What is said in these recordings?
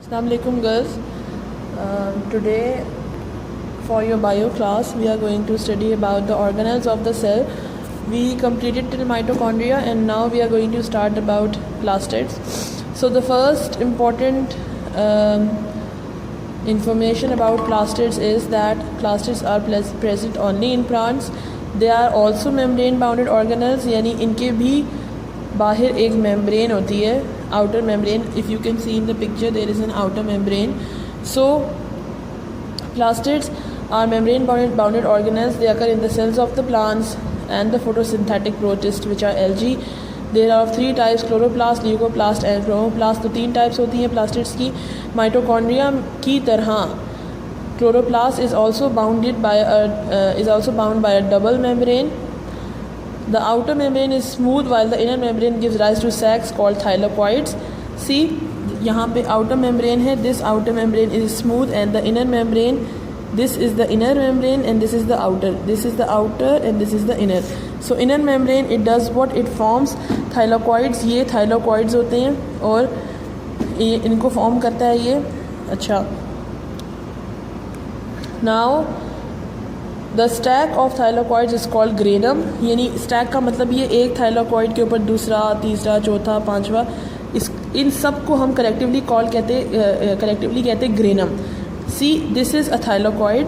Assalamu alaikum girls. Today for your bio class we are going to study about the organelles of the cell. We completed till mitochondria and now we are going to start about plastids. So the first important information about plastids is that plastids are present only in plants. They are also membrane bounded organelles, यानी इनके भी बाहर एक membrane होती है, outer membrane. If you can see in the picture there is an outer membrane. So plastids are membrane bounded organelles. They occur in the cells of the plants and the photosynthetic protists which are algae. There are three types: chloroplast, leucoplast and chromoplast. तो तीन types होती हैं plastids की. Mitochondria की तरह chloroplast is also bound by a double membrane. The outer membrane is smooth while the inner membrane gives rise to sacs called thylakoids. See, यहाँ पे outer membrane है. This outer membrane is smooth and the inner membrane, this is the inner membrane and this is the outer. This is the outer and this is the inner. So inner membrane, it does what? It forms thylakoids. ये thylakoids होते हैं और ये इनको form करता है ये. अच्छा, now the stack of thylakoids is called granum. यानी stack का मतलब ये एक thylakoid के ऊपर दूसरा, तीसरा, चौथा, पांचवा, इन सब को हम collectively कहते granum. See, this is a thylakoid.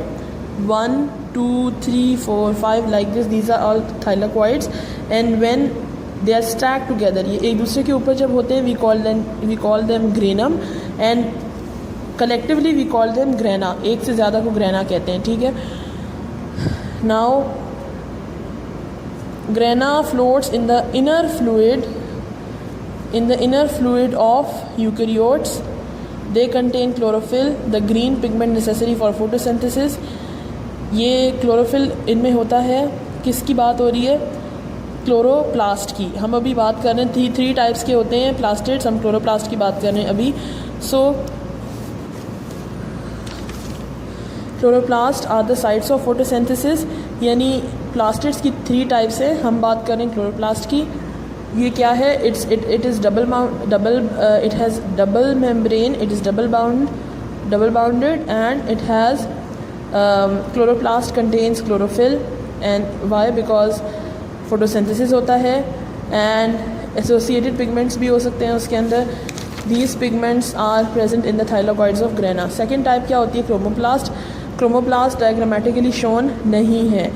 1, 2, 3, 4, 5 like this. These are all thylakoids. And when they are stacked together, ये एक दूसरे के ऊपर जब होते हैं, we call them granum. And collectively we call them grana. एक से ज़्यादा को grana कहते हैं. ठीक है. Now grana floats in the inner fluid of eukaryotes. They contain chlorophyll, the green pigment necessary for photosynthesis. ये chlorophyll इनमें होता है. किसकी बात हो रही है? क्लोरोप्लास्ट की. हम अभी बात कर रहे हैं थ्री टाइप्स के होते हैं प्लास्टिड्स. हम क्लोरोप्लास्ट की बात कर रहे हैं अभी. So chloroplast are the sites of photosynthesis. यानी प्लास्टिड्स की थ्री टाइप्स हैं. हम बात कर रहे हैं क्लोरोप्लास्ट की. ये क्या है? It has double membrane, it is double bounded and it has chloroplast contains chlorophyll. And why? Because photosynthesis होता है एंड एसोसिएटेड पिगमेंट्स भी हो सकते हैं उसके अंदर. These pigments are present in the thylakoids of grana. Second type क्या होती है? क्रोमोप्लास्ट. क्रोमोप्लास्ट diagrammatically shown नहीं है.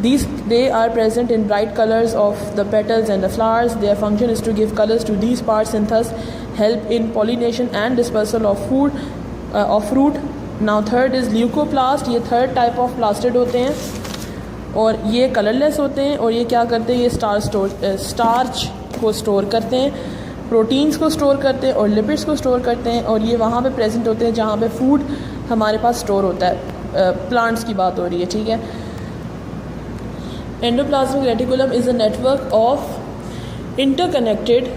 They are present in bright colors of the petals and the flowers. Their function is to give colors to these parts and thus help in pollination and dispersal of fruit. Now third is leucoplast. ये third type of plastid होते हैं और ये colourless होते हैं और ये क्या करते हैं? ये स्टार्च को स्टोर करते हैं, प्रोटीन्स को स्टोर करते हैं और लिपिड्स को स्टोर करते हैं. और ये वहाँ पे प्रेजेंट होते हैं जहाँ पे फूड हमारे पास स्टोर होता है. प्लांट्स की बात हो रही है. ठीक है. Endoplasmic reticulum is a network of interconnected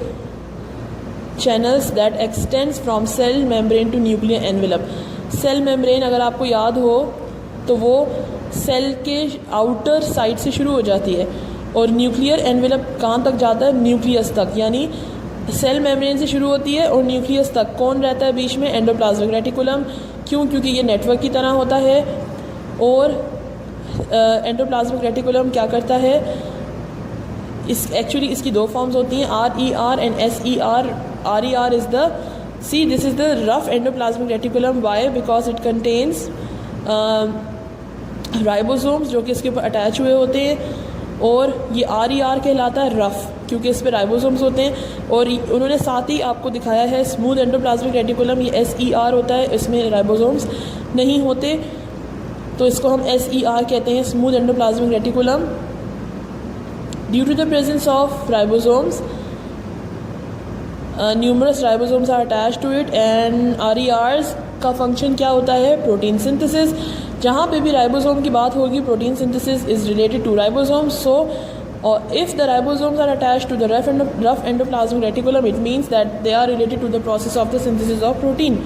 channels that extends from cell membrane to nuclear envelope. Cell membrane अगर आपको याद हो तो वो सेल के आउटर साइड से शुरू हो जाती है और न्यूक्लियर एनवेलप कहाँ तक जाता है? न्यूक्लियस तक. यानी सेल मेम्ब्रेन से शुरू होती है और न्यूक्लियस तक कौन रहता है बीच में? Endoplasmic reticulum. क्यों? क्योंकि ये नेटवर्क की तरह होता है. और एंडोप्लाज्मिक रेटिकुलम क्या करता है? एक्चुअली इसकी दो फॉर्म्स होती हैं, RER and SER. RER is this is the rough endoplasmic reticulum. Why? Because it contains ribosomes जो कि इसके ऊपर अटैच हुए होते हैं. और ये RER कहलाता है रफ़ क्योंकि इस पर राइबोसोम्स होते हैं. और उन्होंने साथ ही आपको दिखाया है स्मूथ एंडोप्लाज्मिक रेटिकुलम. ये SER होता है, इसमें राइबोसोम्स नहीं होते तो इसको हम SER कहते हैं, smooth endoplasmic reticulum. Due to the presence of ribosomes, numerous ribosomes are attach to it. And RERs का फंक्शन क्या होता है? Protein synthesis. जहाँ पे भी राइबोसोम की बात होगी, protein synthesis is related to ribosomes. So if the ribosomes are attached to the rough endoplasmic reticulum, it means that they are related to the process of the synthesis of protein.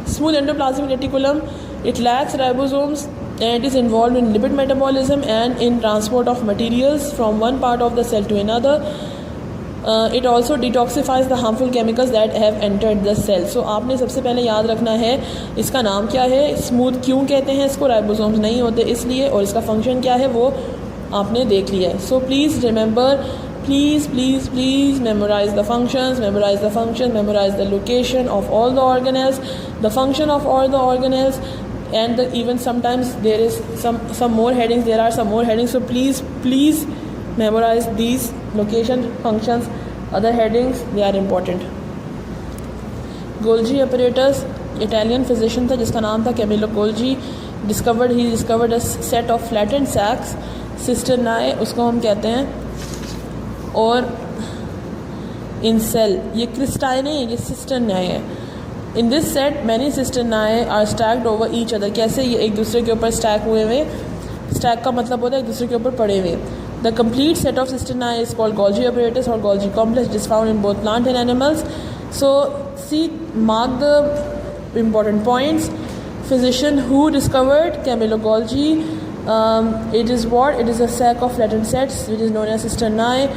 Smooth endoplasmic reticulum, it lacks ribosomes and it is involved in lipid metabolism and in transport of materials from one part of the cell to another. It also detoxifies the harmful chemicals that have entered the cell. So आपने सबसे पहले याद रखना है इसका नाम क्या है, स्मूथ क्यों कहते हैं इसको, राइबोसोम्स नहीं होते इसलिए, और इसका फंक्शन क्या है वो आपने देख लिया है। So please remember, please please please memorize the functions, memorize the location of all the organelles, the function of all the organelles, and even sometimes there is some more headings, there are some more headings, so please memorize these location, functions, other headings, they are important. Golgi apparatus, Italian physician था जिसका नाम था Camillo Golgi, he discovered a set of flattened sacs, cisternae उसको हम कहते हैं, और इन cell, ये क्रिस्टाई नहीं है, ये सिस्टरनाए है। In this set many cisternae are stacked over each other, कैसे ये एक दूसरे के ऊपर स्टैक हुए हुए, स्टैक का मतलब होता है एक दूसरे के ऊपर पड़े हुए। The complete set of cisternae is called Golgi apparatus और Golgi complex, is found in both plant and animals. So see, mark the important points. Physician who discovered Camillo Golgi, it is what? It is a sac of flattened sets which is known as cisternae.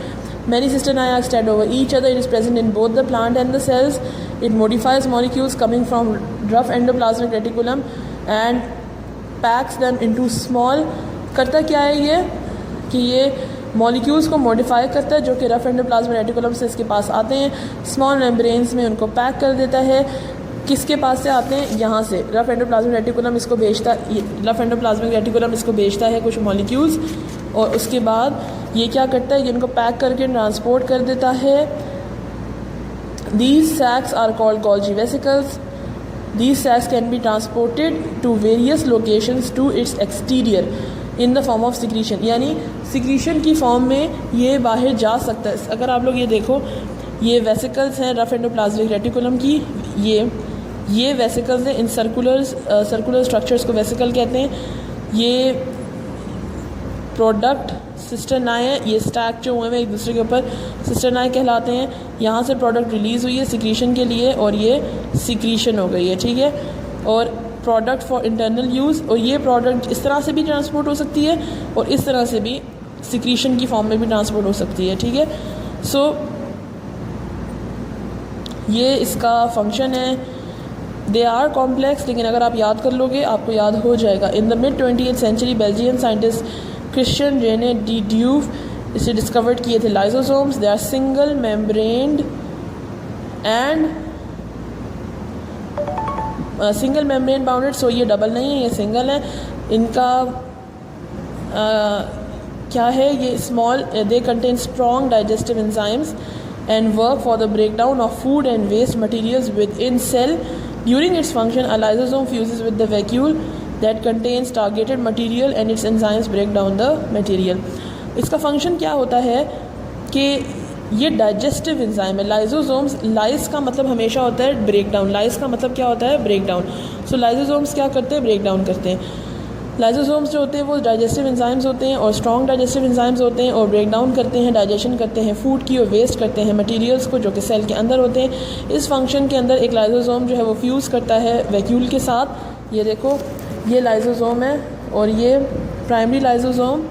Many cisternae are stacked over each other. It is present in both the plant and the cells. It modifies molecules coming from rough endoplasmic reticulum and packs them into small. करता क्या है ये कि ये molecules को modify करता है जो कि रफ एंडोप्लाज्मिक रेटिकुलम से इसके पास आते हैं, स्मॉल मेम्ब्रेन्स में उनको पैक कर देता है। किसके पास से आते हैं? यहाँ से रफ एंडोप्लाज्मिक रेटिकुलम इसको भेजता, रफ एंडोप्लाज्मिक रेटिकुलम इसको भेजता है कुछ मॉलिक्यूल्स, और उसके बाद ये क्या करता है, ये इनको पैक करके ट्रांसपोर्ट कर देता है। These sacs are called Golgi vesicles. These sacs can be transported to various locations to its exterior in the form of secretion, यानी secretion की फॉर्म में ये बाहर जा सकता है। अगर आप लोग ये देखो, ये वेसिकल्स हैं रफ एंडोप्लाज्मिक रेटिकुलम की, ये वेसिकल्स हैं, इन सर्कुलर स्ट्रक्चर्स को वेसिकल कहते हैं। ये प्रोडक्ट सिस्टरनाए है, ये स्टैक जो हुए हैं एक दूसरे के ऊपर सिस्टरनाए कहलाते हैं। यहाँ से प्रोडक्ट रिलीज़ हुई है सिक्रीशन के लिए और ये सिक्रीशन हो गई है, ठीक है। और प्रोडक्ट फॉर इंटरनल यूज़, और ये प्रोडक्ट इस तरह से भी ट्रांसपोर्ट हो सकती है और इस तरह से भी सिक्रीशन की फॉर्म में भी ट्रांसपोर्ट हो सकती है, ठीक है। सो ये इसका फंक्शन है। दे आर कॉम्प्लेक्स, लेकिन अगर आप याद कर लोगे आपको याद हो जाएगा। In the mid 20th century Belgian scientist Christian Rene de Duve इसे डिस्कवर्ड किए थे lysosomes. They are single membraned and single membrane bounded, so ये डबल नहीं है, ये सिंगल है। इनका क्या है, ये small, they contain strong digestive enzymes and work for the breakdown of food and waste materials within cell. During its function, a lysosome fuses with the vacuole that contains targeted material and its enzymes break down the material. इसका function क्या होता है कि ये digestive enzyme है। Lysosomes, लाइस का मतलब हमेशा होता है ब्रेक डाउन, लाइस का मतलब क्या होता है, ब्रेक डाउन। सो लाइसोसोम्स क्या करते हैं, ब्रेक डाउन करते हैं। लाइसोसोम्स जो होते हैं वो डाइजेस्टिव एंजाइम्स होते हैं और स्ट्रॉन्ग डाइजेस्टिव एंजाइम्स होते हैं और ब्रेक डाउन करते हैं, डाइजेशन करते हैं फूड की और वेस्ट करते हैं मटेरियल्स को जो कि सेल के अंदर होते हैं। इस फंक्शन के अंदर एक लाइसोसोम जो है वो फ्यूज़ करता है वैक्यूल के साथ। ये देखो, ये लाइसोसोम है और ये प्राइमरी लाइसोसोम,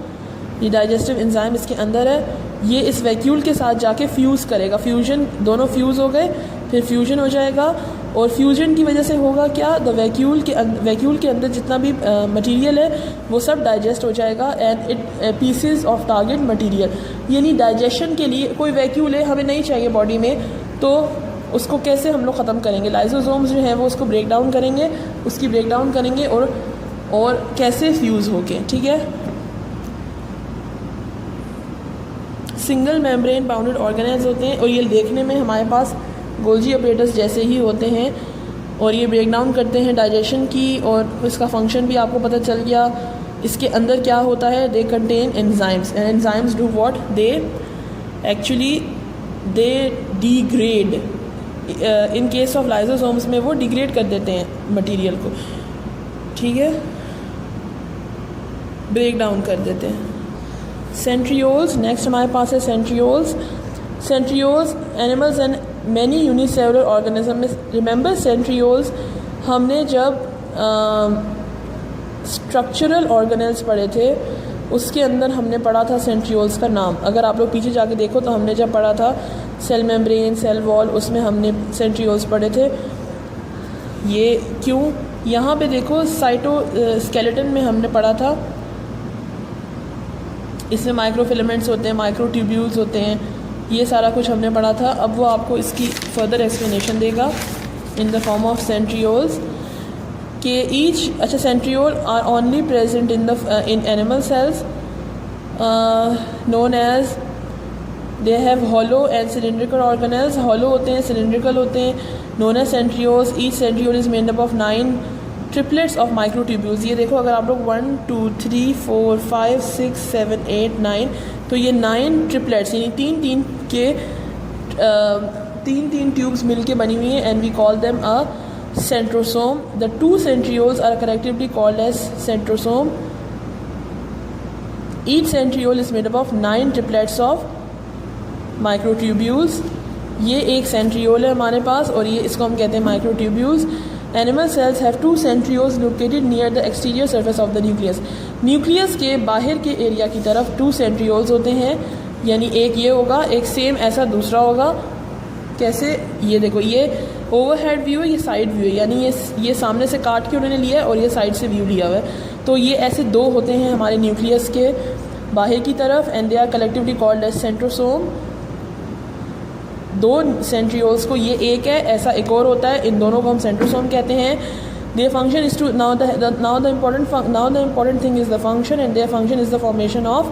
ये डाइजेस्टिव एंजाइम इसके अंदर है। ये इस वैक्यूल के साथ जाके फ्यूज़ करेगा, फ्यूजन, दोनों फ्यूज़ हो गए, फिर फ्यूजन हो जाएगा और फ्यूजन की वजह से होगा क्या, द वैक्यूल के अंदर जितना भी मटेरियल है वो सब डाइजेस्ट हो जाएगा and it pieces of target material. यानी डाइजेशन के लिए कोई वैक्यूल है हमें नहीं चाहिए बॉडी में, तो उसको कैसे हम लोग ख़त्म करेंगे, लाइसोसोम्स जो हैं वो उसको ब्रेक डाउन करेंगे, उसकी ब्रेक डाउन करेंगे और कैसे फ्यूज़ होके, ठीक है। सिंगल मेम्ब्रेन बाउंडेड ऑर्गेनेल्स होते हैं और ये देखने में हमारे पास गोल्जी अपरेटस जैसे ही होते हैं और ये ब्रेक डाउन करते हैं डाइजेशन की, और इसका फंक्शन भी आपको पता चल गया। इसके अंदर क्या होता है, they contain enzymes and enzymes do what, they actually they degrade. In case of lysosomes में वो डिग्रेड कर देते हैं मटेरियल को, ठीक है, ब्रेक डाउन कर देते हैं। सेंट्रियोल्स, नेक्स्ट हमारे पास है centrioles. Centrioles animals and many unicellular organism में, रिमेंबर सेंट्रियोल्स हमने जब स्ट्रक्चरल ऑर्गेनेल्स पढ़े थे उसके अंदर हमने पढ़ा था सेंट्रियोल्स का नाम। अगर आप लोग पीछे जाके देखो तो हमने जब पढ़ा था सेल मेम्ब्रेन, सेल वॉल, उसमें हमने सेंट्रियोल्स पढ़े थे। ये क्यों, यहाँ पे देखो साइटोस्केलेटन में हमने पढ़ा था, इसमें माइक्रोफिलामेंट्स होते हैं, माइक्रोट्यूब्यूल्स होते हैं, ये सारा कुछ हमने पढ़ा था। अब वो आपको इसकी फर्दर एक्सप्लेनेशन देगा in the form of centrioles के ईच। अच्छा, centriole are only present in animal cells known as they have hollow and cylindrical organelles। hollow होते हैं, cylindrical होते हैं, known as centrioles। each centriole is made up of 9 triplets of microtubules। ये देखो, अगर आप लोग 1 2 3 4 5 6 7 8 9, तो ये 9 ट्रिपलेट्स यानी तीन ट्यूब्स मिलके बनी हुई हैं, and we call them a centrosome. The 2 centrioles are collectively called as centrosome. Each centriole is made up of 9 triplets of microtubules। ये एक सेंट्रियोल है हमारे पास, और ये इसको हम कहते हैं microtubules. Animal cells have 2 centrioles located near the exterior surface of the nucleus. Nucleus के बाहर के एरिया की तरफ 2 centrioles होते हैं, यानी एक ये होगा, एक सेम ऐसा दूसरा होगा। कैसे, ये देखो, ये ओवरहेड व्यू है, ये साइड व्यू है, यानी ये सामने से काट के उन्होंने लिया है और ये साइड से व्यू लिया हुआ है। तो ये ऐसे 2 होते हैं हमारे न्यूक्लियस के बाहर की तरफ, and they are collectively called as centrosome. 2 centrioles को, ये एक है, ऐसा एक और होता है, इन दोनों को हम सेंट्रोसोम कहते हैं। Their function is to now the important thing is the function, and their function is the formation of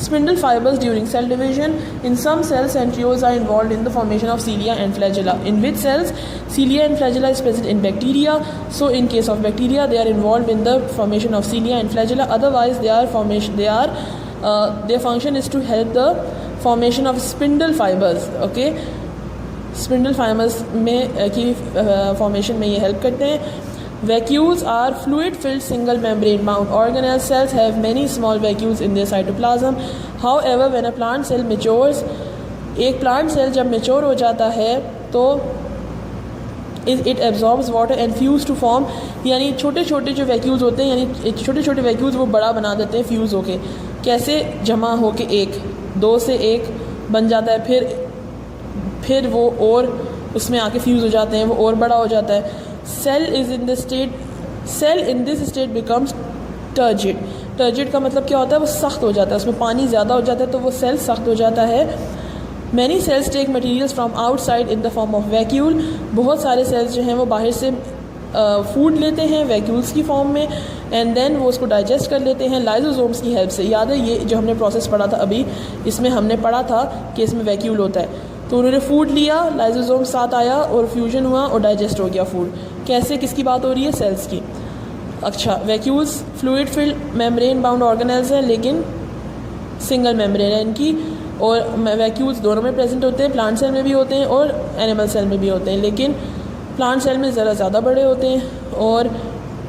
spindle fibers during cell division. In some cells, centrioles are involved in the formation of cilia and flagella. In which cells cilia and flagella is present in bacteria? So in case of bacteria, they are involved in the formation of cilia and flagella. Otherwise, their function is to help the formation of spindle fibers. Okay, spindle fibers में की formation में ये help करते हैं। Vacuoles are fluid-filled single-membrane bound organelle cells have many small vacuoles in their cytoplasm. However, when a plant cell matures, एक plant cell जब mature हो जाता है तो it absorbs water and fuse to form, यानी छोटे छोटे जो vacuoles होते हैं, यानी छोटे छोटे vacuoles वो बड़ा बना देते हैं fuse होके। कैसे, जमा होके 2 से 1 बन जाता है, फिर वो और उसमें आके fuse हो जाते हैं, वो और बड़ा हो जाता है। Cell in this state becomes turgid। turgid का मतलब क्या होता है, वो सख्त हो जाता है, उसमें पानी ज़्यादा हो जाता है तो वो सेल सख्त हो जाता है। Many cells take materials from outside in the form of vacuole। बहुत सारे सेल्स जो हैं वो बाहर से फूड लेते हैं वैक्यूल्स की फॉर्म में, एंड देन वो उसको डाइजेस्ट कर लेते हैं लाइजोसोम्स की हेल्प से। याद है, ये जो हमने प्रोसेस पढ़ा था अभी, इसमें हमने पढ़ा था कि इसमें वैक्यूल होता है। तो उन्होंने फूड लिया, लाइजोसोम साथ आया और फ्यूजन हुआ और डाइजेस्ट हो गया फूड। कैसे, किसकी बात हो रही है, सेल्स की। अच्छा, vacuoles fluid filled membrane bound organelles हैं, लेकिन सिंगल मेम्ब्रेन है इनकी, और वैक्यूल्स दोनों में प्रेजेंट होते हैं, प्लांट सेल में भी होते हैं और एनिमल सेल में भी होते हैं, लेकिन प्लांट सेल में ज़रा ज़्यादा बड़े होते हैं। और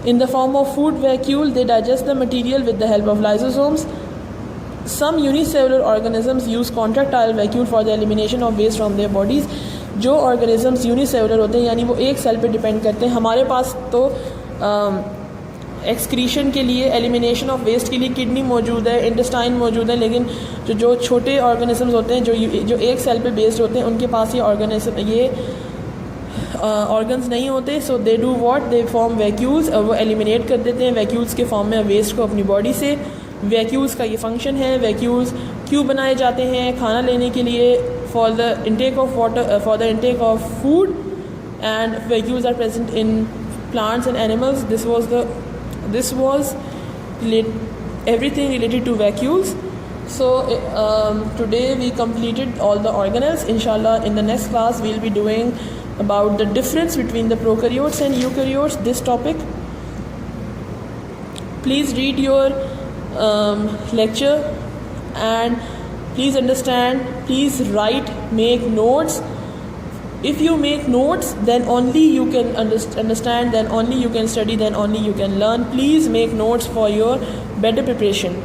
इन the form of food vacuole they digest the material with the help of lysosomes. Some unicellular organisms use contractile vacuole for the elimination of waste from their bodies। जो organisms unicellular होते हैं, यानी वो एक सेल पे depend करते हैं। हमारे पास तो एक्सक्रीशन के लिए, एलिमिनेशन ऑफ वेस्ट के लिए किडनी मौजूद है, इंटेस्टाइन मौजूद है, लेकिन जो छोटे ऑर्गेनिजम्स होते हैं, जो एक सेल पे बेस्ड होते हैं, उनके पास ये ऑर्गन्स नहीं होते। So they do what, they form vacuoles, और वो एलिमिनेट कर देते हैं वैक्यूल्स के फॉर्म में वेस्ट को अपनी बॉडी से। वैक्यूल्स का ये फंक्शन है। वैक्यूल्स क्यों बनाए जाते हैं, खाना लेने के लिए, for the intake of water, for the intake of food, and vacuoles are present in plants and animals। This was everything related to vacuoles। So today we completed all the organelles. Inshallah, in the next class we'll be doing about the difference between the prokaryotes and eukaryotes, this topic. Please read your lecture and please understand, please write, make notes. If you make notes, then only you can understand, then only you can study, then only you can learn. Please make notes for your better preparation.